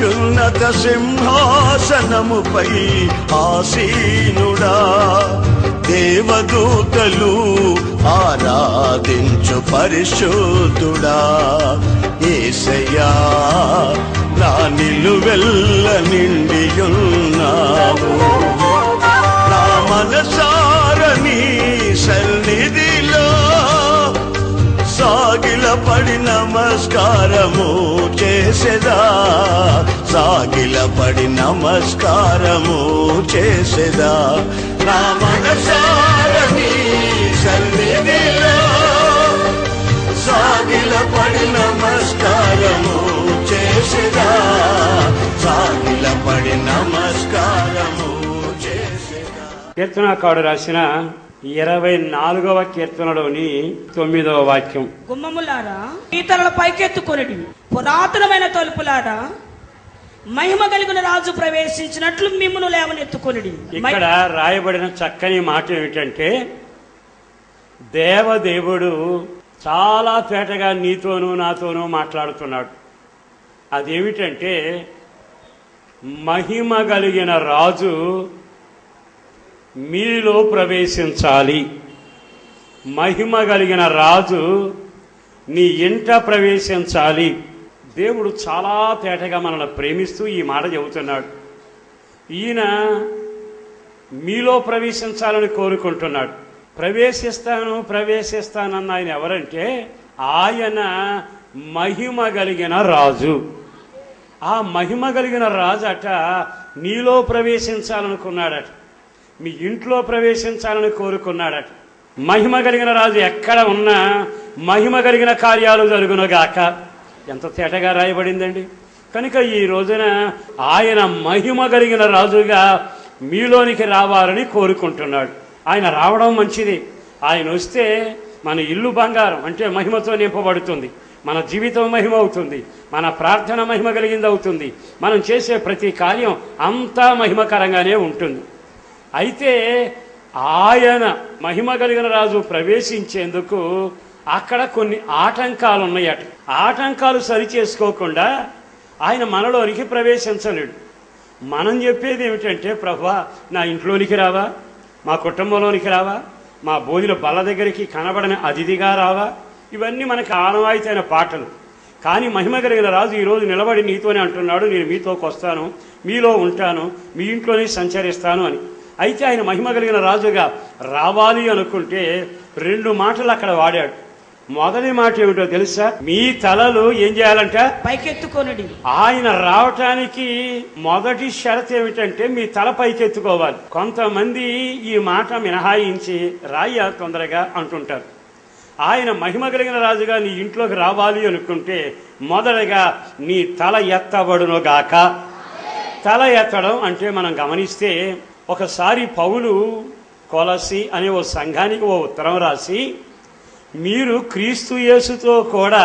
అత్యున్నత సింహాసనముపై ఆసీనుడా, దేవదూతలు ఆరాధించు పరిశుద్ధుడా. యేసయ్యా నా నిలువెల్ల నిండియున్నావు, నా మనసారని సన్నిధిలో సాగిలపడి నమస్కారము చేసేదా, సాగిలపడి నమస్కారము చేసేదా. నా మనసారని సన్నిధిలో సాగిలపడి నమస్కారము చేసేదా, సాగిలపడి నమస్కారము చేసేదా. కీర్తనాకారుడు రాసిన 24వ కీర్తనలోని 9వ వాక్యం. గుమ్మములారా ఈతల పైకెత్తుకొనిడి, పురాతనమైన తలుపులారా మహిమ కలిగిన రాజు ప్రవేశించినట్లు మిమ్మును లేవనెత్తుకొనిడి. ఇక్కడ రాయబడిన చక్కని మాట ఏమిటంటే, దేవదేవుడు చాలా తేటగా నీతోనూ నాతోనూ మాట్లాడుతున్నాడు. అదేమిటంటే, మహిమ కలిగిన రాజు మీలో ప్రవేశించాలి, మహిమ కలిగిన రాజు నీ ఇంట ప్రవేశించాలి. దేవుడు చాలా తేటగా మనల్ని ప్రేమిస్తూ ఈ మాట చెబుతున్నాడు. ఈయన మీలో ప్రవేశించాలని కోరుకుంటున్నాడు. ప్రవేశిస్తానన్న ఆయన ఎవరంటే, ఆయన మహిమ కలిగిన రాజు. ఆ మహిమ కలిగిన రాజు అట నీలో ప్రవేశించాలనుకున్నాడట, మీ ఇంట్లో ప్రవేశించాలని కోరుకున్నాడట. మహిమ కలిగిన రాజు ఎక్కడ ఉన్నా మహిమ కలిగిన కార్యాలు జరుగునుగాక. ఎంత తేటగా రాయబడిందండి. కనుక ఈ రోజున ఆయన మహిమ కలిగిన రాజుగా మీలోనికి రావాలని కోరుకుంటున్నాడు. ఆయన రావడం మంచిది. ఆయన వస్తే మన ఇల్లు బంగారం అంటే మహిమతో నింపబడుతుంది, మన జీవితం మహిమ అవుతుంది, మన ప్రార్థన మహిమ కలిగింది అవుతుంది, మనం చేసే ప్రతి కార్యం అంతా మహిమకరంగానే ఉంటుంది. అయితే ఆయన మహిమ కలిగిన రాజు ప్రవేశించేందుకు అక్కడ కొన్ని ఆటంకాలు ఉన్నాయట. ఆటంకాలు సరి చేసుకోకుండా ఆయన మనలోనికి ప్రవేశించలేడు. మనం చెప్పేది ఏమిటంటే, ప్రభువా నా ఇంట్లోనికి రావా, మా కుటుంబంలోనికి రావా, మా భోజన బల్ల దగ్గరికి కనబడని అతిథిగా రావా. ఇవన్నీ మనకు ఆనవాయితైన పాటలు. కానీ మహిమ కలిగిన రాజు ఈరోజు నిలబడి నీతోనే అంటున్నాడు, నేను మీతోకి వస్తాను, మీలో ఉంటాను, మీ ఇంట్లోనే సంచరిస్తాను అని. అయితే ఆయన మహిమ కలిగిన రాజుగా రావాలి అనుకుంటే 2 మాటలు అక్కడ వాడాడు. మొదటి మాట ఏమిటో తెలుసా? మీ తలలు ఏం చేయాలంట? పైకెత్తుకొనిడి. ఆయన రావటానికి మొదటి షరత్ ఏమిటంటే మీ తల పైకెత్తుకోవాలి. కొంతమంది ఈ మాట మినహాయించి రాయ తొందరగా అంటుంటారు. ఆయన మహిమ కలిగిన రాజుగా నీ ఇంట్లోకి రావాలి అనుకుంటే మొదటగా నీ తల ఎత్తబడునుగాక. తల ఎత్తడం అంటే మనం గమనిస్తే, ఒకసారి పౌలు కొలసి అనే ఓ సంఘానికి ఓ ఉత్తరం రాసి, మీరు క్రీస్తు యేసుతో కూడా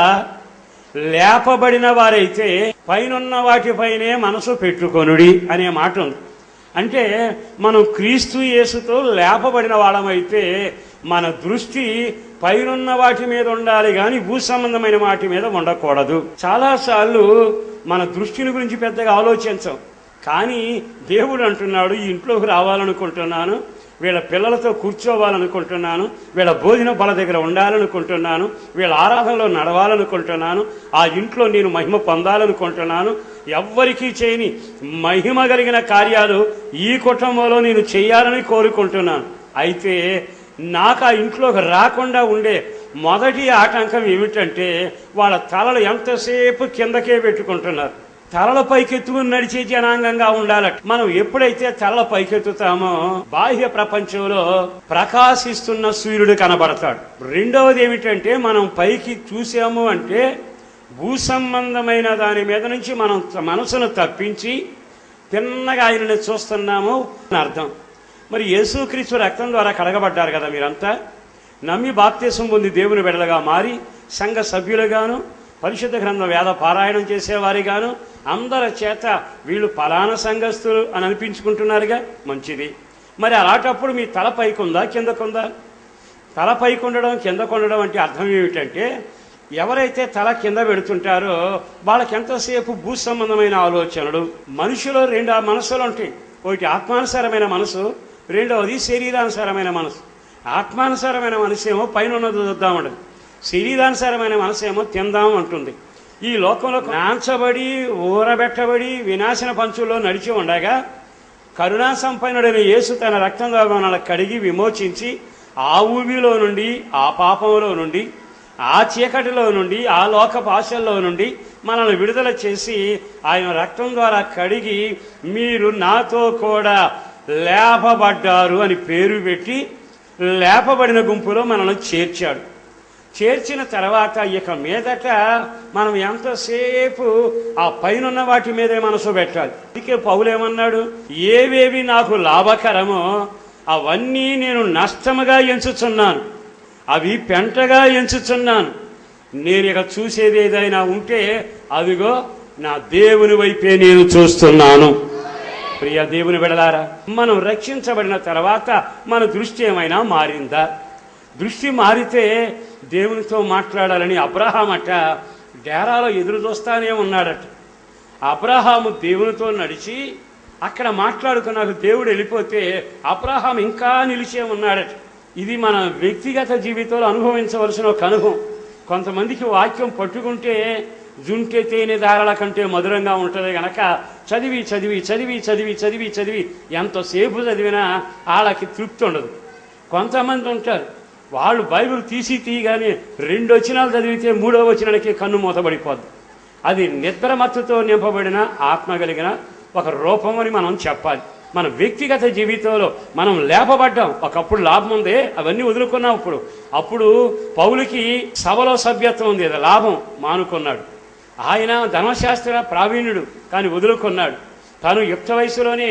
లేపబడిన వారైతే పైనున్న వాటిపైనే మనసు పెట్టుకొనుడి అనే మాట ఉంది. అంటే మనం క్రీస్తు యేసుతో లేపబడిన వాళ్ళమైతే మన దృష్టి పైనున్న వాటి మీద ఉండాలి కానీ భూ సంబంధమైన వాటి మీద ఉండకూడదు. చాలాసార్లు మన దృష్టిని గురించి పెద్దగా ఆలోచించం. కానీ దేవుడు అంటున్నాడు, ఈ ఇంట్లోకి రావాలనుకుంటున్నాను, వీళ్ళ పిల్లలతో కూర్చోవాలనుకుంటున్నాను, వీళ్ళ భోజన బల దగ్గర ఉండాలనుకుంటున్నాను, వీళ్ళ ఆరాధనలో నడవాలనుకుంటున్నాను, ఆ ఇంట్లో నేను మహిమ పొందాలనుకుంటున్నాను. ఎవ్వరికీ చేయని మహిమ కలిగిన కార్యాలు ఈ కుటుంబంలో నేను చేయాలని కోరుకుంటున్నాను. అయితే నాకు ఆ ఇంట్లోకి రాకుండా ఉండే మొదటి ఆటంకం ఏమిటంటే, వాళ్ళ తలలు ఎంతసేపు కిందకే పెట్టుకుంటున్నారు. తలల పైకెత్తుకుని నడిచే జనాంగంగా ఉండాలట. మనం ఎప్పుడైతే తలల పైకెత్తుతామో బాహ్య ప్రపంచంలో ప్రకాశిస్తున్న సూర్యుడు కనబడతాడు. రెండవది ఏమిటంటే, మనం పైకి చూసాము అంటే భూ సంబంధమైన దాని మీద నుంచి మనం మనసును తప్పించి తిన్నగా ఆయనని చూస్తున్నాము అని అర్థం. మరి యేసుక్రీస్తు రక్తం ద్వారా కడగబడ్డారు కదా మీరంతా. నమ్మి బాప్తిసం పొంది దేవుని బిడ్డలుగా మారి సంఘ సభ్యులుగాను పరిశుద్ధ గ్రంథం వేద పారాయణం చేసేవారిగాను అందరి చేత వీళ్ళు పలానా సంఘస్థులు అని అనిపించుకుంటున్నారుగా, మంచిది. మరి అలాంటప్పుడు మీ తల పైకుందా కిందకుందా? తల పైకి ఉండడం కిందకు ఉండడం అంటే అర్థం ఏమిటంటే, ఎవరైతే తల కింద పెడుతుంటారో వాళ్ళకి ఎంతసేపు భూ సంబంధమైన ఆలోచనలు. మనిషిలో రెండు మనసులు ఉంటాయి. ఒకటి ఆత్మానుసారమైన మనసు, రెండవది శరీరానుసారమైన మనసు. ఆత్మానుసారమైన మనసు ఏమో పైన ఉన్నది చూద్దామంటది, శరీరానుసారమైన మనసు ఏమో తిందాం అంటుంది. ఈ లోకంలో నాంచబడి ఊరబెట్టబడి వినాశన పంచుల్లో నడిచి ఉండగా కరుణా సంపన్నుడైన యేసు తన రక్తం ద్వారా మనల్ని కడిగి విమోచించి ఆ ఊబిలో నుండి, ఆ పాపంలో నుండి, ఆ చీకటిలో నుండి, ఆ లోకపు ఆశల్లో నుండి మనల్ని విడుదల చేసి ఆయన రక్తం ద్వారా కడిగి మీరు నాతో కూడా లేపబడ్డారు అని పేరు పెట్టి లేపబడిన గుంపులో మనల్ని చేర్చాడు. చేర్చిన తర్వాత ఇక మీదట మనం ఎంతసేపు ఆ పైనున్న వాటి మీదే మనసు పెట్టాలి. అందుకే పౌలేమన్నాడు, ఏవేవి నాకు లాభకరమో అవన్నీ నేను నష్టముగా ఎంచుచున్నాను, అవి పెంటగా ఎంచుచున్నాను. నేను ఇక చూసేది ఏదైనా ఉంటే అదిగో నా దేవుని వైపే నేను చూస్తున్నాను. ప్రియ దేవుని బిడ్డలారా, మనం రక్షించబడిన తర్వాత మన దృష్టి ఏమైనా మారిందా? దృష్టి మారితే దేవునితో మాట్లాడాలని అబ్రహామట డేరాలో ఎదురు చూస్తానే ఉన్నాడట. అబ్రహాము దేవునితో నడిచి అక్కడ మాట్లాడుకున్నాక దేవుడు వెళ్ళిపోతే అబ్రహాం ఇంకా నిలిచే ఉన్నాడట. ఇది మన వ్యక్తిగత జీవితంలో అనుభవించవలసిన ఒక అనుభవం. కొంతమందికి వాక్యం పట్టుకుంటే జుంటె తేనె దారాల కంటే మధురంగా ఉంటుంది గనక చదివి చదివి చదివి చదివి చదివి చదివి ఎంతసేపు చదివినా వాళ్ళకి తృప్తి ఉండదు. కొంతమంది ఉంటారు, వాళ్ళు బైబిల్ తీయగానే 2 వచనాలు చదివితే 3వ వచనానికి కన్ను మూతబడిపోద్ది. అది నిద్రమత్తుతో నింపబడిన ఆత్మ కలిగిన ఒక రూపం అని మనం చెప్పాలి. మన వ్యక్తిగత జీవితంలో మనం లేపబడ్డాం. ఒకప్పుడు లాభం ఉంది, అవన్నీ వదులుకున్నాం. అప్పుడు పౌలుకి సభలో సభ్యత్వం ఉంది, అది లాభం మానుకున్నాడు. ఆయన ధర్మశాస్త్ర ప్రావీణ్యుడు, కానీ వదులుకున్నాడు. తాను యుక్త వయసులోనే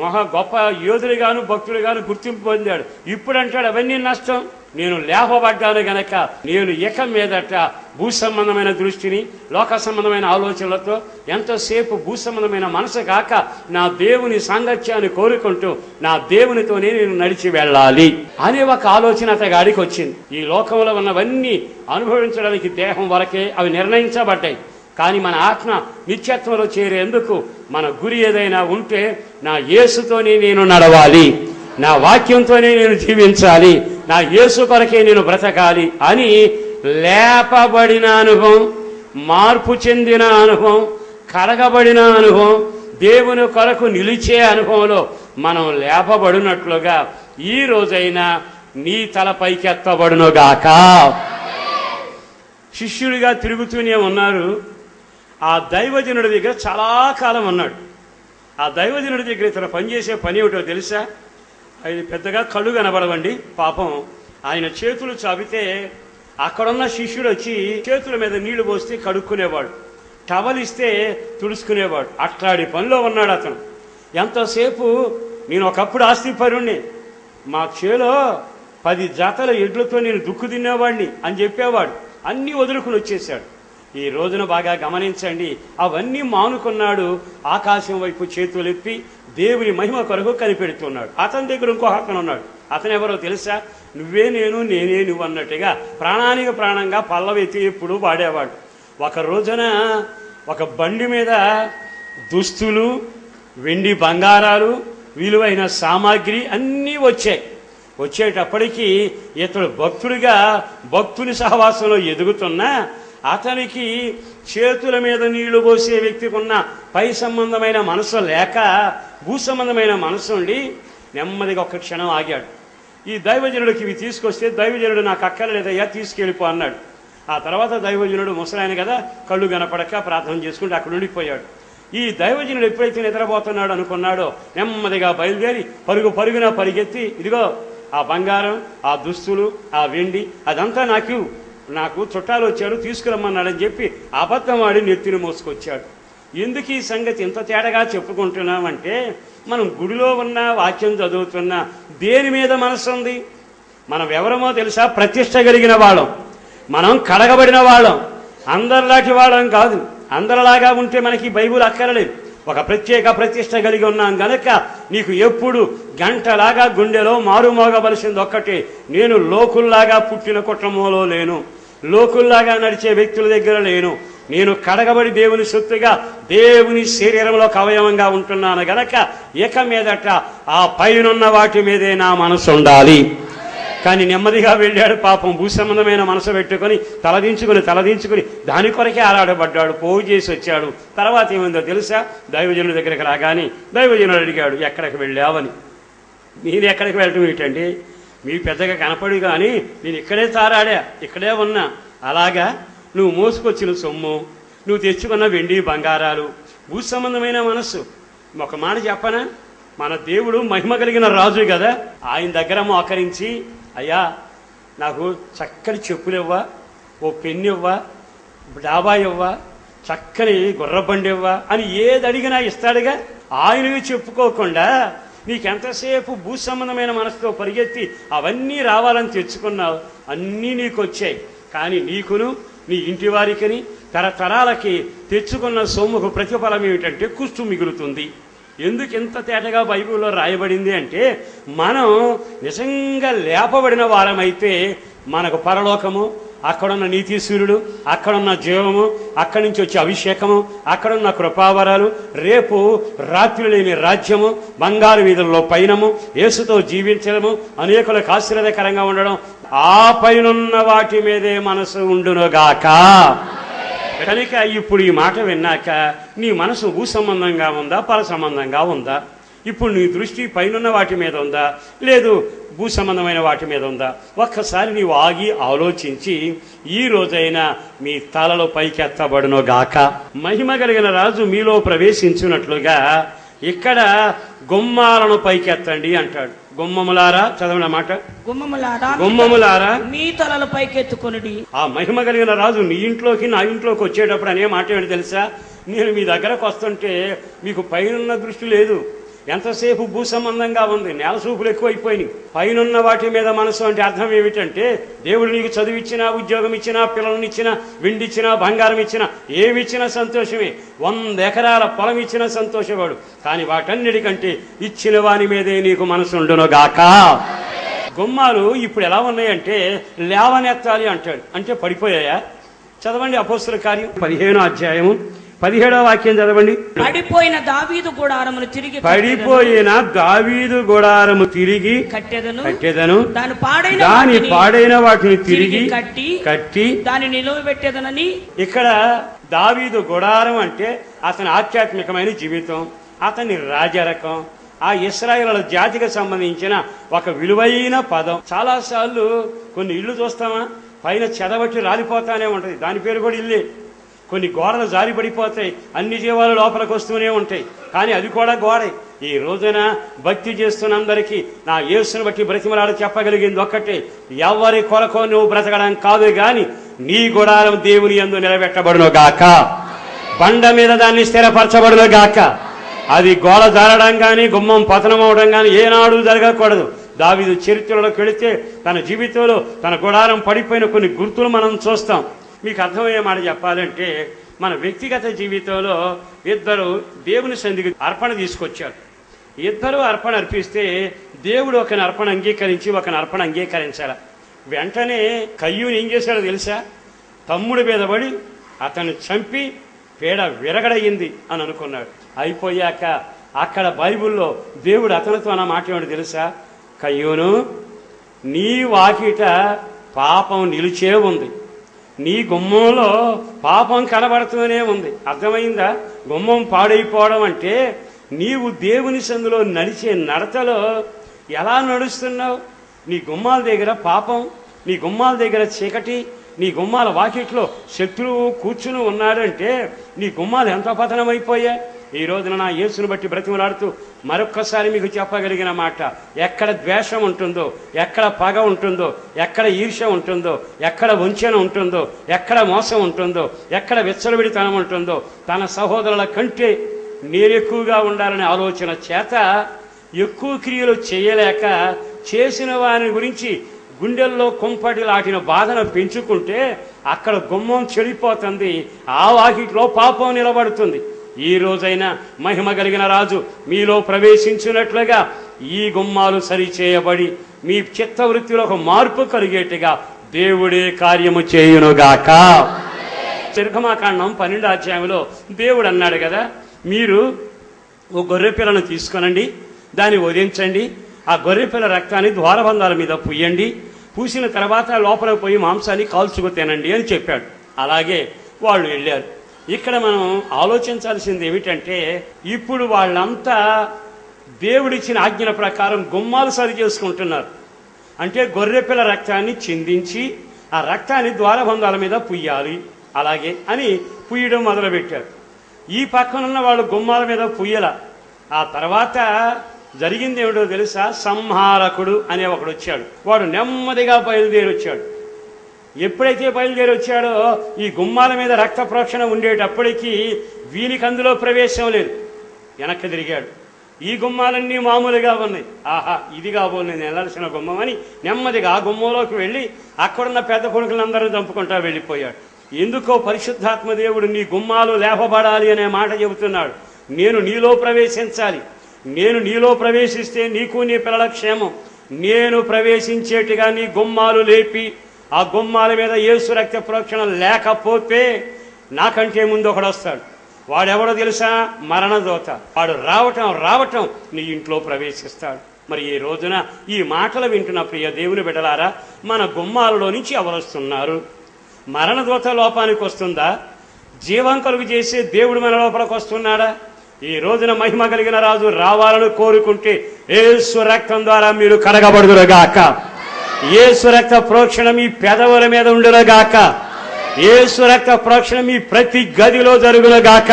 మహా గొప్ప యోధుడిగాను భక్తుడిగాను గుర్తింపు పొందాడు. ఇప్పుడు అంటాడు అవన్నీ నష్టం, నేను లేపబడ్డాను గనక నేను ఇక మీదట భూ సంబంధమైన దృష్టిని, లోక సంబంధమైన ఆలోచనలతో ఎంతసేపు భూ సంబంధమైన మనసు కాక నా దేవుని సాంగత్యాన్ని కోరుకుంటూ నా దేవునితోనే నేను నడిచి వెళ్ళాలి అనే ఒక ఆలోచన అతగాడికి వచ్చింది. ఈ లోకంలో ఉన్నవన్నీ అనుభవించడానికి దేహం వరకే అవి నిర్ణయించబడ్డాయి. కానీ మన ఆత్మ నిత్యత్వంలో చేరేందుకు మన గురి ఏదైనా ఉంటే నా యేసుతోనే నేను నడవాలి, నా వాక్యంతోనే నేను జీవించాలి, నా యేసు కొరకే నేను బ్రతకాలి అని లేపబడిన అనుభవం, మార్పు చెందిన అనుభవం, కడగబడిన అనుభవం, దేవుని కొరకు నిలిచే అనుభవంలో మనం లేపబడినట్లుగా ఈ రోజైనా నీ తల పైకెత్తబడునుగాక. శిష్యుడిగా తిరుగుతూనే ఉన్నారు. ఆ దైవజనుడి దగ్గర చాలా కాలం ఉన్నాడు. ఆ దైవజనుడి దగ్గర ఇతను పనిచేసే పని ఏమిటో తెలుసా? ఆయన పెద్దగా కళ్ళు కనబడవండి. పాపం ఆయన చేతులు చాపితే అక్కడున్న శిష్యుడు వచ్చి చేతుల మీద నీళ్లు పోస్తే కడుక్కునేవాడు, టవలిస్తే తుడుచుకునేవాడు. అట్లాంటి పనిలో ఉన్నాడు అతను. ఎంతసేపు నేను ఒకప్పుడు ఆస్తిపరుణ్ణి, మా చేలో 10 జాతల ఎడ్లతో నేను దుక్కు తినేవాడిని అని చెప్పేవాడు. అన్నీ వదులుకుని వచ్చేసాడు. ఈ రోజున బాగా గమనించండి, అవన్నీ మానుకున్నాడు. ఆకాశం వైపు చేతులెత్తి దేవుని మహిమ కొరకు కనిపెడుతున్నాడు. అతని దగ్గర ఇంకో అతను ఉన్నాడు. అతను ఎవరో తెలుసా? నువ్వే నేను, నేనే నువ్వు అన్నట్టుగా ప్రాణానికి ప్రాణంగా పల్లవెత్తి ఎప్పుడు వాడేవాడు. ఒక రోజున ఒక బండి మీద దుస్తులు, వెండి బంగారాలు, విలువైన సామాగ్రి అన్నీ వచ్చేటప్పటికీ ఇతడు భక్తుడిగా భక్తుని సహవాసంలో ఎదుగుతున్నా అతనికి చేతుల మీద నీళ్లు పోసే వ్యక్తికి ఉన్న పై సంబంధమైన మనసు లేక భూ సంబంధమైన మనసు ఉండి నెమ్మదిగా ఒక్క క్షణం ఆగాడు. ఈ దైవజనుడికి ఇవి తీసుకొస్తే దైవజనుడు నాకు అక్కర్లేదయ్యా తీసుకెళ్ళిపో అన్నాడు. ఆ తర్వాత దైవజనుడు ముసలాయన కదా, కళ్ళు కనపడక ప్రార్థన చేసుకుంటూ అక్కడ ఉండిపోయాడు. ఈ దైవజనుడు ఎప్పుడైతే నిద్రపోతున్నాడు అనుకున్నాడో నెమ్మదిగా బయలుదేరి పరుగున పరిగెత్తి ఇదిగో ఆ బంగారం, ఆ దుస్తులు, ఆ వెండి అదంతా నాకు చుట్టాలు వచ్చాడు తీసుకురమ్మన్నాడని చెప్పి అబద్ధం ఆడి నెత్తిని మోసుకొచ్చాడు. ఎందుకు ఈ సంగతి ఇంత తేడాగా చెప్పుకుంటున్నామంటే మనం గుడిలో ఉన్న వాక్యం చదువుతున్నా దేని మీద మనసు ఉంది? మనం ఎవరమో తెలుసా? ప్రతిష్ట కలిగిన వాళ్ళం, మనం కడగబడిన వాళ్ళం, అందరిలాంటి వాళ్ళం కాదు. అందరిలాగా ఉంటే మనకి బైబుల్ అక్కర్లేదు. ఒక ప్రత్యేక ప్రతిష్ట కలిగి ఉన్నాం గనక నీకు ఎప్పుడు గంటలాగా గుండెలో మారుమోగవలసింది ఒక్కటే, నేను లోకుల్లాగా పుట్టిన కుటుంబంలో లేను, లోకుల్లాగా నడిచే వ్యక్తుల దగ్గర లేను. నేను కడగబడి దేవుని సొత్తుగా దేవుని శరీరంలో అవయవంగా ఉంటున్నాను గనక ఇక మీదట ఆ పైనున్న వాటి మీదే నా మనసు ఉండాలి. కానీ నెమ్మదిగా వెళ్ళాడు పాపం. భూసంబంధమైన మనసు పెట్టుకొని తలదించుకుని దాని కొరకే ఆరాడబడ్డాడు. పోగు చేసి వచ్చాడు. తర్వాత ఏమైందో తెలుసా? దైవజనుల దగ్గరికి రాగానే దైవజనుడు అడిగాడు, ఎక్కడికి వెళ్ళావని. నేను ఎక్కడికి వెళ్ళటం ఏంటండి, మీ పెద్దగా కనపడి కానీ నేను ఇక్కడే తారాడా, ఇక్కడే ఉన్నా. అలాగా నువ్వు మోసుకొచ్చిన సొమ్ము, నువ్వు తెచ్చుకున్న వెండి బంగారాలు, భూసంబంధమైన మనస్సు. ఒక మాట చెప్పనా, మన దేవుడు మహిమ కలిగిన రాజు కదా, ఆయన దగ్గర మోకరించి, అయ్యా నాకు చక్కని చెప్పులు ఇవ్వా, ఓ పెన్ను ఇవ్వా, డాబా ఇవ్వా, చక్కని గుర్రబండి ఇవ్వా అని ఏది అడిగినా ఇస్తాడుగా. ఆయనవి చెప్పుకోకుండా నీకెంతసేపు భూసంబంధమైన మనసుతో పరిగెత్తి అవన్నీ రావాలని తెచ్చుకున్నావు, అన్నీ నీకు వచ్చాయి. కానీ నీకును నీ ఇంటి వారికిని తరతరాలకి తెచ్చుకున్న సొమ్ముకు ప్రతిఫలం ఏమిటంటే కుష్టు మిగులుతుంది. ఎందుకు ఇంత తేటగా బైబిల్లో రాయబడింది అంటే, మనం నిజంగా లేపబడిన వారమైతే మనకు పరలోకము, అక్కడున్న నీతి సూర్యుడు, అక్కడున్న జీవము, అక్కడి నుంచి వచ్చే అభిషేకము, అక్కడున్న కృపావరాలు, రేపు రాత్రి లేని రాజ్యము, బంగారు వీధుల్లో పయనము, యేసుతో జీవించడము, అనేకులకు ఆశీర్వాదకరంగా ఉండడం, ఆ పైనున్న వాటి మీదే మనసు ఉండునుగాక. కనుక ఇప్పుడు ఈ మాట విన్నాక నీ మనసు భూ సంబంధంగా ఉందా, పర సంబంధంగా ఉందా? ఇప్పుడు నీ దృష్టి పైనున్న వాటి మీద ఉందా, లేదు భూ సంబంధమైన వాటి మీద ఉందా? ఒక్కసారి నీవు ఆగి ఆలోచించి ఈ రోజైనా మీ తలలో పైకెత్తబడును గాక. మహిమ కలిగిన రాజు మీలో ప్రవేశించినట్లుగా ఇక్కడ గుమ్మాలను పైకెత్తండి అంటాడు. గుమ్మములారా, చదవన మాట, గుమ్మములారా మీ తలల పైకెత్తుకొనుడి. ఆ మహిమ కలిగిన రాజు నీ ఇంట్లోకి నా ఇంట్లోకి వచ్చేటప్పుడు అనే మాట ఏంటి తెలుసా? నేను మీ దగ్గరకు వస్తుంటే మీకు పైనున్న దృష్టి లేదు, ఎంతసేపు భూ సంబంధంగా ఉంది, నేల చూపులు ఎక్కువైపోయినాయి. పైనున్న వాటి మీద మనసు అంటే అర్థం ఏమిటంటే, దేవుడు నీకు చదువు ఇచ్చినా, ఉద్యోగం ఇచ్చినా, పిల్లల్ని ఇచ్చినా, వెండిచ్చినా, బంగారం ఇచ్చినా, ఏమిచ్చినా సంతోషమే. 100 ఎకరాల పొలం ఇచ్చినా సంతోషవాడు. కానీ వాటన్నిటికంటే ఇచ్చిన వాని మీదే నీకు మనసు ఉండును గాక. గుమ్మాలు ఇప్పుడు ఎలా ఉన్నాయంటే లేవనెత్తాలి అంటాడు. అంటే పడిపోయాయా? చదవండి అపోస్తలుల కార్యం 15వ అధ్యాయము 17వ వాక్యం చదవండి. పడిపోయిన దావీదు గుడారమును తిరిగి కట్టెదను, దాని పాడైన వాటిని తిరిగి కట్టి దాన్ని నిలువబెట్టేదనని. ఇక్కడ దావీదు గుడారం అంటే అతని ఆధ్యాత్మికమైన జీవితం, అతని రాజరకం, ఆ ఇశ్రాయేలు జాతికి సంబంధించిన ఒక విలువైన పదం. చాలాసార్లు కొన్ని ఇళ్ళు చూస్తామా, పైన చెదబట్టి రాలిపోతానే ఉంటుంది, దాని పేరు కూడా ఇల్లే. కొన్ని గోడలు జారి పడిపోతాయి, అన్ని జీవాలు లోపలికి వస్తూనే ఉంటాయి, కానీ అది కూడా గోడే. ఈ రోజున భక్తి చేస్తున్న అందరికీ నా యేసుని బట్టి బ్రతిమలాడ చెప్పగలిగింది ఒక్కటే, ఎవరి కొరకు నువ్వు బ్రతకడం కాదు గాని నీ గుడారం దేవుని యందు నిలబెట్టబడును గాక, బండ మీద దాన్ని స్థిరపరచబడును గాక. అది గోడ జారడం కానీ గుమ్మం పతనం అవడం కానీ ఏనాడు జరగకూడదు. దావీదు చరిత్రలోకి వెళితే తన జీవితంలో తన గుడారం పడిపోయిన కొన్ని గుర్తులు మనం చూస్తాం. మీకు అర్థమయ్యే మాట చెప్పాలంటే, మన వ్యక్తిగత జీవితంలో ఇద్దరు దేవుని సన్నిధికి అర్పణ తీసుకొచ్చారు. ఇద్దరు అర్పణ అర్పిస్తే దేవుడు ఒకని అర్పణ అంగీకరించి ఒకని అర్పణ అంగీకరించాల. వెంటనే కయ్యూని ఏం చేశాడో తెలుసా? తమ్ముడి మీద పడి అతన్ని చంపి పేడ విరగడయింది అని అనుకున్నాడు. అయిపోయాక అక్కడ బైబిల్లో దేవుడు అతనితో అన్న మాట ఏమిటి తెలుసా? కయ్యూను, నీ వాకిట పాపం నిలిచే ఉంది, నీ గుమ్మంలో పాపం కనబడుతూనే ఉంది. అర్థమైందా? గుమ్మం పాడైపోవడం అంటే నీవు దేవుని సందులో నడిచే నడతలో ఎలా నడుస్తున్నావు? నీ గుమ్మాల దగ్గర పాపం, నీ గుమ్మాల దగ్గర చీకటి, నీ గుమ్మాల వాకిట్లో శత్రువు కూర్చుని ఉన్నాడంటే నీ గుమ్మాలు ఎంత పతనమైపోయాయి. ఈ రోజున నా యేసుని బట్టి బ్రతిమలాడుతూ మరొక్కసారి మీకు చెప్పగలిగిన మాట, ఎక్కడ ద్వేషం ఉంటుందో, ఎక్కడ పగ ఉంటుందో, ఎక్కడ ఈర్ష్య ఉంటుందో, ఎక్కడ వంచన ఉంటుందో, ఎక్కడ మోసం ఉంటుందో, ఎక్కడ విచ్చలవిడితనం ఉంటుందో, తన సహోదరుల కంటే నేను ఎక్కువగా ఉండాలనే ఆలోచన చేత ఎక్కువ క్రియలు చేయలేక చేసిన వారి గురించి గుండెల్లో కుంపటి లాంటిన బాధను పెంచుకుంటే అక్కడ గుమ్మం చెడిపోతుంది, ఆ వాకిట్లో పాపం నిలబడుతుంది. ఈ రోజైనా మహిమ కలిగిన రాజు మీలో ప్రవేశించినట్లుగా ఈ గుమ్మాలు సరిచేయబడి మీ చిత్తవృత్తిలో ఒక మార్పు కలిగేట్టుగా దేవుడే కార్యము చేయునుగాక. నిర్గమాకాండం 12వ అధ్యాయంలో దేవుడు అన్నాడు కదా, మీరు ఓ గొర్రె పిల్లను తీసుకొనండి, దాన్ని వధించండి, ఆ గొర్రె పిల్ల రక్తాన్ని ద్వారబంధాల మీద పూయండి, పూసిన తర్వాత లోపలికి పోయి మాంసాన్ని కాల్చుకు తినండి అని చెప్పాడు. అలాగే వాళ్ళు వెళ్ళారు. ఇక్కడ మనం ఆలోచించాల్సింది ఏమిటంటే, ఇప్పుడు వాళ్ళంతా దేవుడిచ్చిన ఆజ్ఞల ప్రకారం గుమ్మాలు సరి చేసుకుంటున్నారు. అంటే గొర్రెపిల్ల రక్తాన్ని చిందించి ఆ రక్తాన్ని ద్వారబంధాల మీద పుయ్యాలి అలాగే అని పుయ్యడం మొదలుపెట్టారు. ఈ పక్కనున్న వాళ్ళు గుమ్మాల మీద పుయ్యల. ఆ తర్వాత జరిగింది ఏమిటో తెలుసా? సంహారకుడు అనే ఒకడు వచ్చాడు. వాడు నెమ్మదిగా బయలుదేరి వచ్చాడు. ఎప్పుడైతే బయలుదేరి వచ్చాడో ఈ గుమ్మాల మీద రక్త ప్రోక్షణ ఉండేటప్పటికీ వీనికి అందులో ప్రవేశం లేదు. వెనక్కి తిరిగాడు. ఈ గుమ్మాలన్నీ మామూలుగా ఉన్నాయి. ఆహా, ఇది కాబోలు నేను వెళ్ళాల్సిన గుమ్మం అని నెమ్మదిగా ఆ గుమ్మంలోకి వెళ్ళి అక్కడున్న పెద్ద కొడుకులందరూ చంపుకుంటా వెళ్ళిపోయాడు. ఎందుకో పరిశుద్ధాత్మ దేవుడు నీ గుమ్మాలు లేపబడాలి అనే మాట చెబుతున్నాడు. నేను నీలో ప్రవేశించాలి. నేను నీలో ప్రవేశిస్తే నీకు నీ పిల్లల క్షేమం. నేను ప్రవేశించేట్టుగా నీ గుమ్మాలు లేపి ఆ గుమ్మాల మీద యేసు రక్త ప్రోక్షణ లేకపోతే నాకంటే ముందు ఒకడు వస్తాడు. వాడెవడో తెలుసా? మరణదూత. వాడు రావటం నీ ఇంట్లో ప్రవేశిస్తాడు. మరి ఈ రోజున ఈ మాటలు వింటున్న ప్రియ దేవుని బిడ్డలారా, మన గుమ్మాలలో నుంచి ఎవరు వస్తున్నారు? మరణదూత లోపానికి వస్తుందా? జీవం కలుగు చేసే దేవుడు మన లోపలికి వస్తున్నాడా? ఈ రోజున మహిమ కలిగిన రాజు రావాలని కోరుకుంటే యేసు రక్తం ద్వారా మీరు కడగబడుదురుగాక. యేసు రక్త ప్రోక్షణ మీ పెదవుల మీద ఉండునుగాక. యేసు రక్త ప్రోక్షణ మీ ప్రతి గదిలో జరుగునుగాక.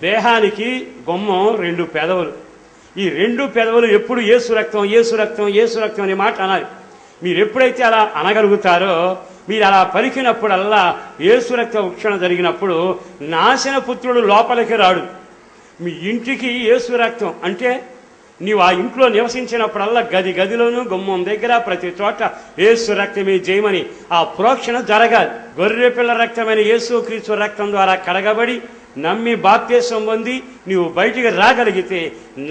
దేహానికి గుమ్మం 2 పెదవులు. ఈ 2 పెదవులు ఎప్పుడు యేసు రక్తం యేసు రక్తం యేసు రక్తం అనే మాట అనాలి. మీరు ఎప్పుడైతే అలా అనగలుగుతారో, మీరు అలా పలికినప్పుడల్లా యేసు రక్త ఉక్షణ జరిగినప్పుడు నాశన పుత్రుడు లోపలికి రాడు. మీ ఇంటికి యేసు రక్తం అంటే నీవు ఆ ఇంట్లో నివసించినప్పుడల్లా గదిలోనూ గుమ్మం దగ్గర ప్రతి చోట యేసు రక్తమే జయమని ఆ ప్రోక్షణ జరగాలి. గొర్రె పిల్ల రక్తమైన యేసు క్రీస్తు రక్తం ద్వారా కడగబడి నమ్మి బాప్తిసం పొంది నీవు బయటికి రాగలిగితే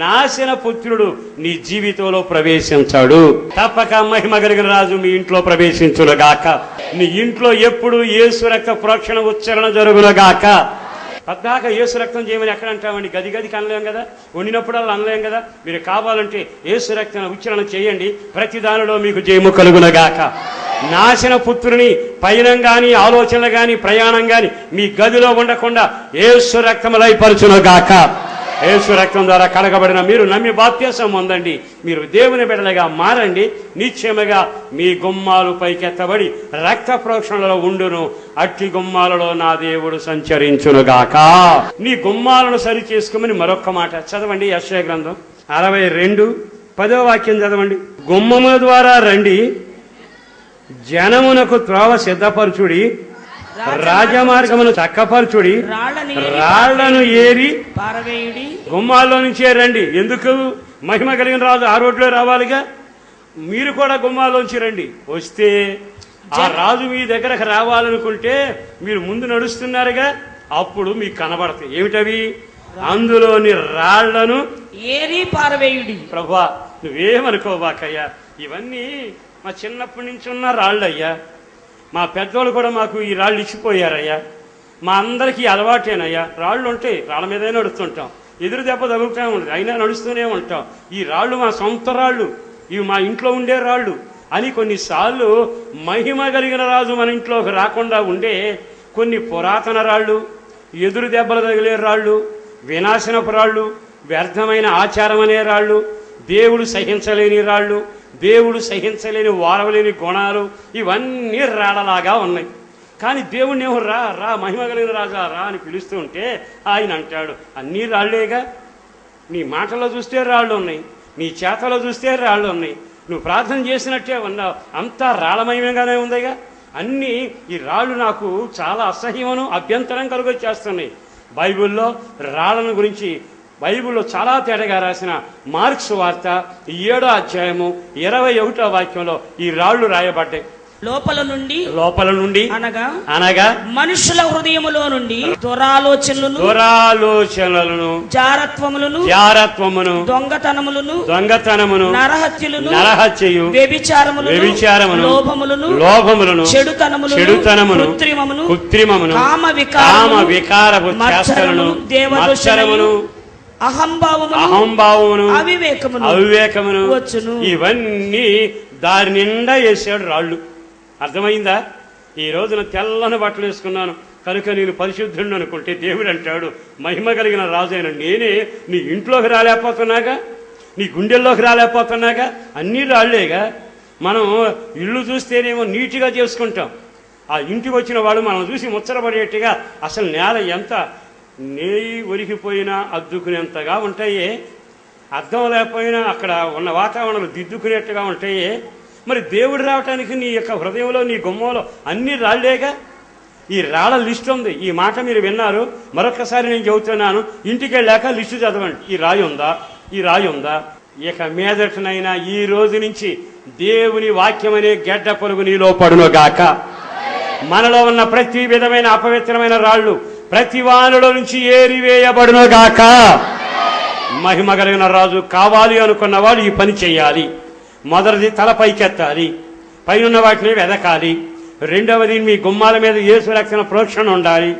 నాశన పుత్రుడు నీ జీవితంలో ప్రవేశించాడు. తప్పక మహిమ కలిగిన రాజు మీ ఇంట్లో ప్రవేశించునుగాక. నీ ఇంట్లో ఎప్పుడు యేసు రక్త ప్రోక్షణ ఉచ్చరణ జరుగునుగాక. పద్దాక యేసు రక్తం చేయమని ఎక్కడ అంటామండి? గదికి అనలేం కదా, వండినప్పుడల్లా అనలేం కదా. మీరు కావాలంటే యేసు రక్తం ఉచ్చరణ చేయండి, ప్రతి దానిలో మీకు జయము కలుగునగాక. నాశన పుత్రుని పయనం గాని ఆలోచనలు గాని ప్రయాణం గాని మీ గదిలో ఉండకుండా యేసు రక్తము లయపరచునుగాక. యేసు రక్తం ద్వారా కడగబడిన మీరు నమ్మి బాప్తిసం పొందండి. మీరు దేవుని బిడ్డలుగా మారండి. నిశ్చయముగా మీ గుమ్మాలు పైకెత్తబడి రక్త ప్రోక్షణలో ఉండును. అట్టి గుమ్మాలలో నా దేవుడు సంచరించునుగాక. నీ గుమ్మాలను సరి చేసుకోమని మరొక్క మాట చదవండి. యెషయా గ్రంథం 62:10 వాక్యం చదవండి. గుమ్మముల ద్వారా రండి, జనమునకు త్రోవ సిద్ధపరచుడి, రాజమార్గమును చక్కపరచుడి, రాళ్లను ఏరి పారవేయుడి. గుమ్మాల్లో నుంచే రండి. ఎందుకు? మహిమ కలిగిన రాజు ఆ రోడ్లో రావాలిగా. మీరు కూడా గుమ్మాల్లోంచి రండి. వస్తే ఆ రాజు మీ దగ్గరకు రావాలనుకుంటే మీరు ముందు నడుస్తున్నారుగా, అప్పుడు మీకు కనబడతాయి. ఏమిటవి? అందులోని రాళ్లను ఏరి పారవేయుడి. ప్రభువా, నువ్వేమనుకోవాకయ్యా, ఇవన్నీ మా చిన్నప్పటి నుంచి ఉన్న రాళ్ళయ్యా. మా పెద్దోళ్ళు కూడా మాకు ఈ రాళ్ళు ఇచ్చిపోయారయ్యా. మా అందరికీ అలవాటేనయ్యా. రాళ్ళు ఉంటాయి, రాళ్ళ మీదే నడుస్తుంటాం, ఎదురు దెబ్బ తగులుతూ ఉంటుంది, అయినా నడుస్తూనే ఉంటాం. ఈ రాళ్ళు మా సొంత రాళ్ళు, ఇవి మా ఇంట్లో ఉండే రాళ్ళు అని కొన్నిసార్లు మహిమ కలిగిన రాజు మన ఇంట్లోకి రాకుండా ఉండే కొన్ని పురాతన రాళ్ళు, ఎదురు దెబ్బలు తగిలే రాళ్ళు, వినాశనపు రాళ్ళు, వ్యర్థమైన ఆచారం అనే రాళ్ళు, దేవుడు సహించలేని రాళ్ళు, దేవుడు సహించలేని వారవలేని గుణాలు, ఇవన్నీ రాళ్ళలాగా ఉన్నాయి. కానీ దేవుడిని ఏమో రా మహిమ కలిగిన రాజా రా అని పిలుస్తూ ఉంటే ఆయన అంటాడు, అన్నీ రాళ్లేగా. నీ మాటలో చూస్తే రాళ్ళు ఉన్నాయి, నీ చేతలో చూస్తే రాళ్ళు ఉన్నాయి, నువ్వు ప్రార్థన చేసినట్టే ఉన్నావు, అంతా రాళ్ళమయమేగానే ఉందిగా. అన్నీ ఈ రాళ్ళు నాకు చాలా అసహ్యమను అభ్యంతరం కలుగొచ్చేస్తున్నాయి. బైబిల్లో రాళ్ళను గురించి బైబిల్లో చాలా తేటగా రాసిన మార్క్స్ వార్త 7వ అధ్యాయము 21వ వాక్యంలో ఈ రాళ్ళు రాయబడ్డాయి. లోపల నుండి అనగా మనుషుల హృదయములో నుండి దురాలోచనలను జారత్వములను దొంగతనములను నరహత్యయు వ్యభిచారములను లోభములను చెడుతనమును కృత్రిమమును కామ వికారపు చేష్టలను దేవదూషణను అహంభావమును అవివేకమును వచ్చును. ఇవన్నీ దారి నిండా వేసాడు రాళ్ళు. అర్థమైందా? ఈ రోజున తెల్లని బట్టలు వేసుకున్నాను కనుక నేను పరిశుద్ధుడు అనుకుంటే దేవుడు అంటాడు, మహిమ కలిగిన రాజైన నేనే నీ ఇంట్లోకి రాలేకపోతున్నాగా, నీ గుండెల్లోకి రాలేకపోతున్నాగా, అన్నీ రాళ్లేగా. మనం ఇల్లు చూస్తేనేమో నీట్గా చేసుకుంటాం, ఆ ఇంటికి వచ్చిన వాడు మనం చూసి ముచ్చటపడేట్టుగా అసలు నేల ఎంత నేయి ఒరిగిపోయినా అద్దుకునేంతగా ఉంటాయే, అద్దం లేకపోయినా అక్కడ ఉన్న వాతావరణం దిద్దుకునేట్టుగా ఉంటాయే. మరి దేవుడు రావటానికి నీ యొక్క హృదయంలో నీ గుమ్మంలో అన్ని రాళ్లేగా. ఈ రాళ్ల లిస్టు ఉంది. ఈ మాట మీరు విన్నారు, మరొకసారి నేను చెబుతున్నాను. ఇంటికి వెళ్ళాక లిస్టు చదవండి. ఈ రాయి ఉందా, ఈ రాయి ఉందా. ఇక మీదటనైనా ఈ రోజు నుంచి దేవుని వాక్యం అనే గెడ్డ పొరుగు నీలో పడునుగాక. మనలో ఉన్న ప్రతి విధమైన అపవిత్రమైన రాళ్ళు ప్రతి వానిలో నుంచి ఏరివేయబడునుగాక. మహిమ కలిగిన రాజు కావాలి అనుకున్న వాడు ఈ పని చేయాలి. మొదటిది తల పైకెత్తాలి, పైనున్న వాటిని వెదకాలి. రెండవది మీ గుమ్మాల మీద యేసు రక్షణ ప్రోక్షణ ఉండాలి.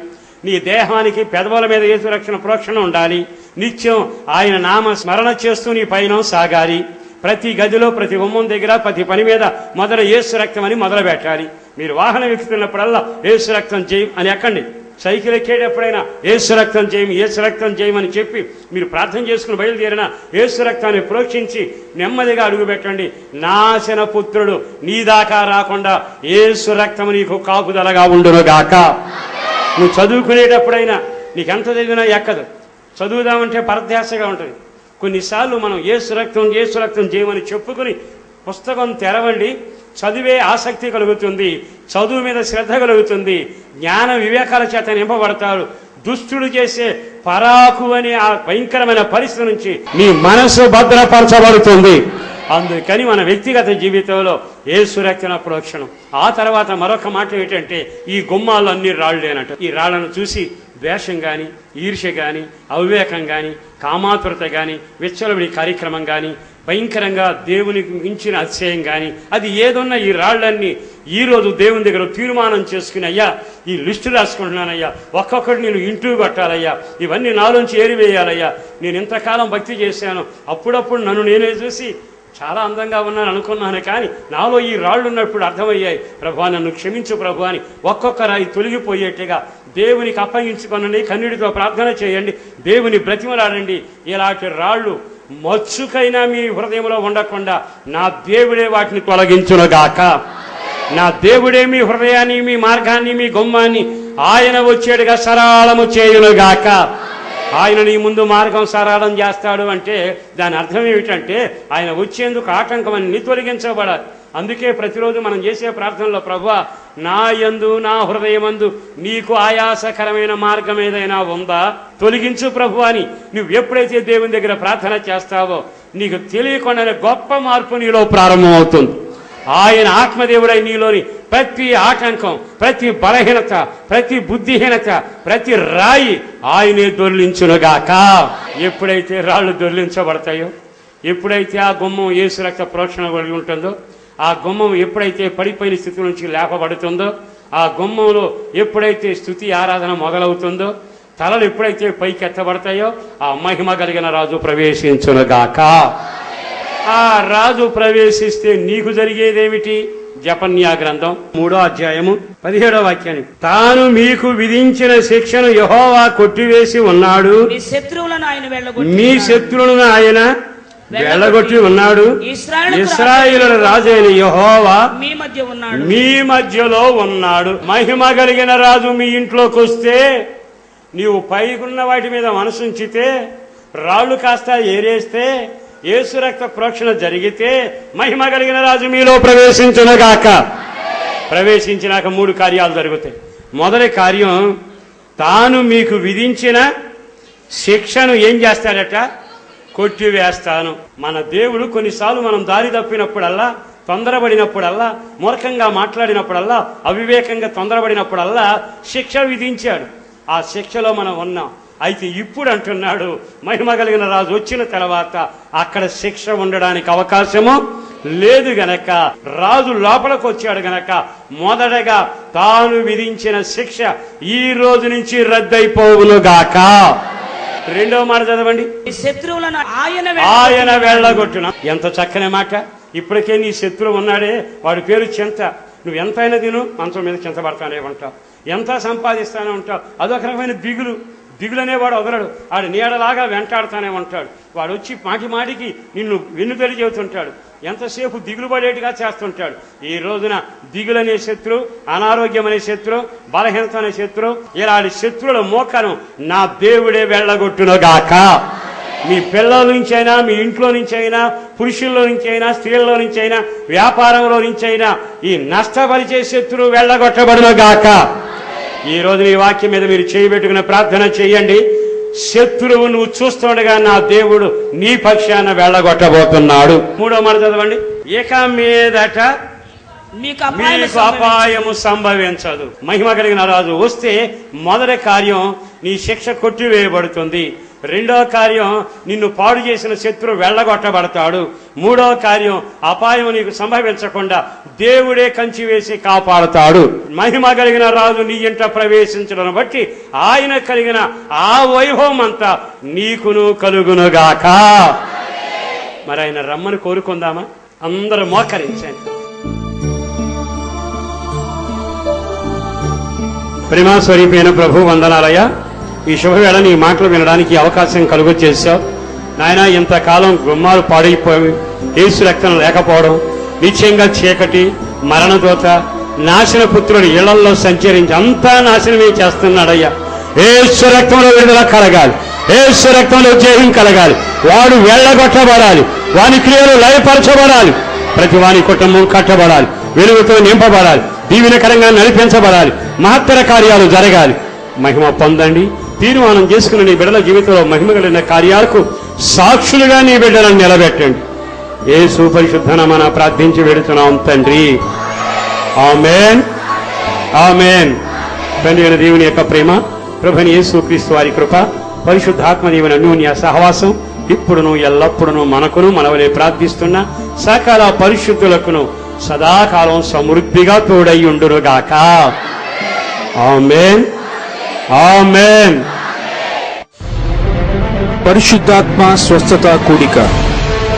నీ దేహానికి పెదవుల మీద యేసు రక్షణ ప్రోక్షణ ఉండాలి. నిత్యం ఆయన నామ స్మరణ చేస్తూ నీ పైన సాగాలి. ప్రతి గదిలో ప్రతి గుమ్మం దగ్గర ప్రతి పని మీద మొదట యేసు రక్తం అని మొదలు పెట్టాలి. మీరు వాహనం ఎక్కుతున్నప్పుడల్లా యేసు రక్తం చేయం అని ఎక్కండి. సైకిల్ ఎక్కేటప్పుడైనా యేసు రక్తం చేయం, యేసు రక్తం చేయమని చెప్పి మీరు ప్రార్థన చేసుకుని బయలుదేరిన యేసు రక్తాన్ని ప్రోక్షించి నెమ్మదిగా అడుగుపెట్టండి. నాశన పుత్రుడు నీ దాకా రాకుండా యేసు రక్తం నీకు కాపుదలగా ఉండునుగాక. నువ్వు చదువుకునేటప్పుడైనా నీకెంత చదివినా ఎక్కదు. చదువుదామంటే పరధ్యాసగా ఉంటుంది. కొన్నిసార్లు మనం యేసు రక్తం చేయమని చెప్పుకుని పుస్తకం తెరవండి. చదివే ఆసక్తి కలుగుతుంది, చదువు మీద శ్రద్ధ కలుగుతుంది, జ్ఞాన వివేకాల చేత నింపబడతారు. దుష్టుడు చేసే పరాకు అనే ఆ భయంకరమైన పరిస్థితి నుంచి నీ మనసు భద్రపరచబడుతుంది. అందుకని మన వ్యక్తిగత జీవితంలో యేసు రక్త ప్రోక్షణం. ఆ తర్వాత మరొక మాట ఏంటంటే ఈ గుమ్మాల్లో అన్ని రాళ్ళేనట. ఈ రాళ్లను చూసి ద్వేషం కానీ, ఈర్ష్య కానీ, అవివేకం కానీ, కామాతురత కానీ, విచ్చలవిడి కార్యక్రమం కానీ, భయంకరంగా దేవునికి మించిన అతిశయం కానీ, అది ఏదున్నా ఈ రాళ్లన్నీ ఈరోజు దేవుని దగ్గర తీర్మానం చేసుకుని, అయ్యా ఈ లిస్టు రాసుకుంటున్నానయ్యా, ఒక్కొక్కటి నేను ఇంటూ కొట్టాలయ్యా, ఇవన్నీ నాలోంచి ఏరివేయాలయ్యా. నేను ఇంతకాలం భక్తి చేశాను, అప్పుడప్పుడు నన్ను నేనే చూసి చాలా అందంగా ఉన్నాను అనుకున్నాను, కానీ నాలో ఈ రాళ్ళు ఉన్నప్పుడు అర్థమయ్యాయి. ప్రభు నన్ను క్షమించు ప్రభు అని ఒక్కొక్క రాయి తొలగిపోయేట్టుగా దేవునికి అప్పగించుకొనండి. కన్నీటితో ప్రార్థన చేయండి, దేవుని బ్రతిమలాడండి. ఇలాంటి రాళ్ళు మచ్చుకైనా మీ హృదయంలో ఉండకుండా నా దేవుడే వాటిని తొలగించునుగాక. నా దేవుడే మీ హృదయాన్ని, మీ మార్గాన్ని, మీ గుమ్మాన్ని ఆయన వచ్చేట్టుగా సరళము చేయునుగాక. ఆయన నీ ముందు మార్గం సరళం చేస్తాడు అంటే దాని అర్థం ఏమిటంటే ఆయన వచ్చేందుకు ఆటంకం అన్ని తొలగించబడాలి. అందుకే ప్రతిరోజు మనం చేసే ప్రార్థనలో ప్రభువా నా యందు, నా హృదయమందు నీకు ఆయాసకరమైన మార్గం ఏదైనా ఉందా తొలగించు ప్రభు అని నువ్వు ఎప్పుడైతే దేవుని దగ్గర ప్రార్థన చేస్తావో నీకు తెలియకుండానే గొప్ప మార్పు నీలో ప్రారంభమవుతుంది. ఆయన ఆత్మదేవుడై నీలోని ప్రతి ఆటంకం, ప్రతి బలహీనత, ప్రతి బుద్ధిహీనత, ప్రతి రాయి ఆయనే దొర్లించునుగాక. ఎప్పుడైతే రాళ్ళు దొర్లించబడతాయో, ఎప్పుడైతే ఆ గుమ్మం యేసు రక్త ప్రోక్షణ కలిగి ఉంటుందో, ఆ గుమ్మం ఎప్పుడైతే పడిపోయిన స్థితి నుంచి లేపబడుతుందో, ఆ గుమ్మంలో ఎప్పుడైతే స్తుతి ఆరాధన మొదలవుతుందో, తలలు ఎప్పుడైతే పైకెత్తబడతాయో ఆ మహిమ కలిగిన రాజు ప్రవేశించునుగాక. ఆ రాజు ప్రవేశిస్తే నీకు జరిగేదేమిటి? జపన్యా గ్రంథం 3వ అధ్యాయము 17వ వాక్యాన్ని, తాను మీకు విధించిన శిక్షను యెహోవా కొట్టివేసి ఉన్నాడు, మీ శత్రువులను ఆయన వెళ్ళగొట్టి ఉన్నాడు. ఇశ్రాయేలు రాజైన యెహోవా మీ మధ్యలో ఉన్నాడు. మహిమ కలిగిన రాజు మీ ఇంట్లోకి వస్తే నీవు పైకున్న వాటి మీద మనసు ఉంచితే, రాళ్ళు కాస్త ఏరేస్తే, యేసు రక్త ప్రోక్షణ జరిగితే మహిమ కలిగిన రాజు మీలో ప్రవేశించునుగాక. ప్రవేశించినాక 3 కార్యాలు జరుగుతాయి. మొదటి కార్యం, తాను మీకు విధించిన శిక్షను ఏం చేస్తాడట? కొట్టివేస్తాను. మన దేవుడు కొన్నిసార్లు మనం దారి తప్పినప్పుడల్లా తొందరపడినప్పుడల్లా, మూర్ఖంగా మాట్లాడినప్పుడల్లా, అవివేకంగా తొందరపడినప్పుడల్లా శిక్ష విధించాడు. ఆ శిక్షలో మనం ఉన్నాం. అయితే ఇప్పుడు అంటున్నాడు, మహిమ కలిగిన రాజు వచ్చిన తర్వాత అక్కడ శిక్ష ఉండడానికి అవకాశము లేదు గనక, రాజు లోపలికి వచ్చాడు గనక మొదటగా తాను విధించిన శిక్ష ఈ రోజు నుంచి రద్దయిపోవునుగాక. రెండవ మాట చదవండి. శత్రువులను ఆయన వెళ్ళగొట్టున. ఎంత చక్కని మాట. ఇప్పటికే నీ శత్రువు ఉన్నాడే, వాడి పేరు చింత. నువ్వు ఎంతైనా తిను, మంచం మీద చింత పడతానే ఉంటావు, ఎంత సంపాదిస్తానే ఉంటావు. అదొక రకమైన దిగులు. దిగులనేవాడు వదలడు, ఆడు నీడలాగా వెంటాడుతూనే ఉంటాడు. వాడు వచ్చి మాటికి నిన్ను వెన్నుదడి చెబుతుంటాడు, ఎంతసేపు దిగులు పడేట్టుగా చేస్తుంటాడు. ఈ రోజున దిగులనే శత్రు, అనారోగ్యం అనే శత్రు, బలహీనత అనే శత్రు, ఇలాంటి శత్రువుల మోకను నా దేవుడే వెళ్ళగొట్టునుగాక. మీ పిల్లల నుంచి అయినా, మీ ఇంట్లో నుంచి అయినా, పురుషుల్లో నుంచి అయినా, స్త్రీల్లో నుంచి అయినా, వ్యాపారంలో నుంచి అయినా ఈ నష్టపరిచే శత్రువు వెళ్ళగొట్టబడునుగాక. ఈ రోజు ఈ వాక్యం మీద మీరు చేయబెట్టుకున్న ప్రార్థన చేయండి. శత్రువు నువ్వు చూస్తుండగా నా దేవుడు నీ పక్షాన వెళ్ళగొట్టబోతున్నాడు. మూడో మాట చదవండి. ఇక మీదట మీకు అపాయము సంభవించదు. మహిమ కలిగిన రాజు వస్తే మొదటి కార్యం నీ శిక్ష కొట్టివేయబడుతుంది. రెండో కార్యం నిన్ను పాడు చేసిన శత్రువు వెళ్ళగొట్టబడతాడు. మూడో కార్యం అపాయం నీకు సంభవించకుండా దేవుడే కంచి వేసి కాపాడుతాడు. మహిమ కలిగిన రాజు నీ ఇంట ప్రవేశించడం బట్టి ఆయన కలిగిన ఆ వైభవం అంతా నీకును కలుగునుగాక. మరి ఆయన రమ్మని కోరుకుందామా? అందరూ మోకరించండి. ప్రేమాస్వరూపైన ప్రభు వందనాలయ్యా. ఈ శుభవేళ నీ మాటలు వినడానికి అవకాశం కలుగు చేశావు నాయన. ఇంతకాలం గుమ్మాలు పాడైపోయి, యేసు రక్తం లేకపోవడం, నిశ్చయంగా చీకటి, మరణదోత, నాశన పుత్రుడు ఇళ్లల్లో సంచరించి అంతా నాశనమే చేస్తున్నాడయ్యా. యేసు రక్తంలో విడుదల కలగాలి, యేసు రక్తంలో జయం కలగాలి. వాడు వెళ్ళగొట్టబడాలి, వాని క్రియలు లయపరచబడాలి, ప్రతి వాని కుటుంబం కట్టబడాలి, వెలుగుతో నింపబడాలి, దీవెనకరంగా నడిపించబడాలి, మహత్తర కార్యాలు జరగాలి. మహిమ పొందండి. తీర్మానం చేసుకుని నీ బిడ్డల జీవితంలో మహిమ కలిగిన కార్యాలకు సాక్షులుగా నీ బిడ్డలను నిలబెట్టండి. యేసు పరిశుద్ధ నామమున ప్రార్థించి వేడుతున్నాం తండ్రి. ఆమేన్, ఆమేన్. తండ్రి అయిన దేవుని యొక్క ప్రేమ, ప్రభువైన యేసుక్రీస్తు వారి కృప, పరిశుద్ధాత్మ దేవుని అన్యోన్య సహవాసం ఇప్పుడును ఎల్లప్పుడును మనకును మనవలే ప్రార్థిస్తున్న సకల పరిశుద్ధులకును సదాకాలం సమృద్ధిగా తోడై ఉండునుగాక. ఆమేన్, ఆమేన్. పరిశుద్ధాత్మ స్వస్థత కూడిక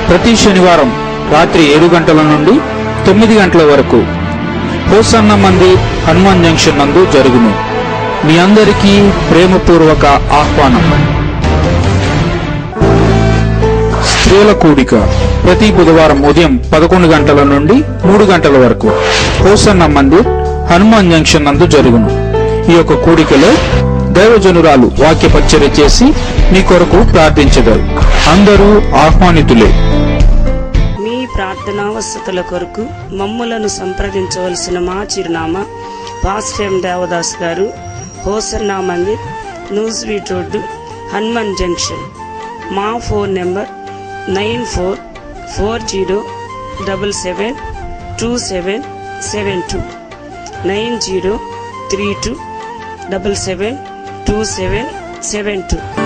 ప్రతి శనివారం రాత్రి 7 గంటల నుండి 9 గంటల వరకు హోసన్న మందిర్, హనుమాన్ జంక్షన్ నందు జరుగును. మీ అందరికీ ప్రేమపూర్వక ఆహ్వానం. స్త్రీల కూడిక ప్రతి బుధవారం ఉదయం 11 గంటల నుండి 3 గంటల వరకు హోసన్న మందిర్, హనుమాన్ జంక్షన్ నందు జరుగును. ఈ యొక్క కూడికలో దైవజనురాలు వాక్య పరిచర్య చేసి మీ కొరకు ప్రార్థించగలరు. అందరూ ఆహ్వానితులే. మీ ప్రార్థనావసతుల కొరకు మమ్ములను సంప్రదించవలసిన మా చిరునామా పాస్టర్ దేవదాస్ గారు, హోసన్నా మందిర్, న్యూస్వీట్ రోడ్డు, హనుమాన్ జంక్షన్. మా ఫోన్ నెంబర్ 9440772772 9032772772.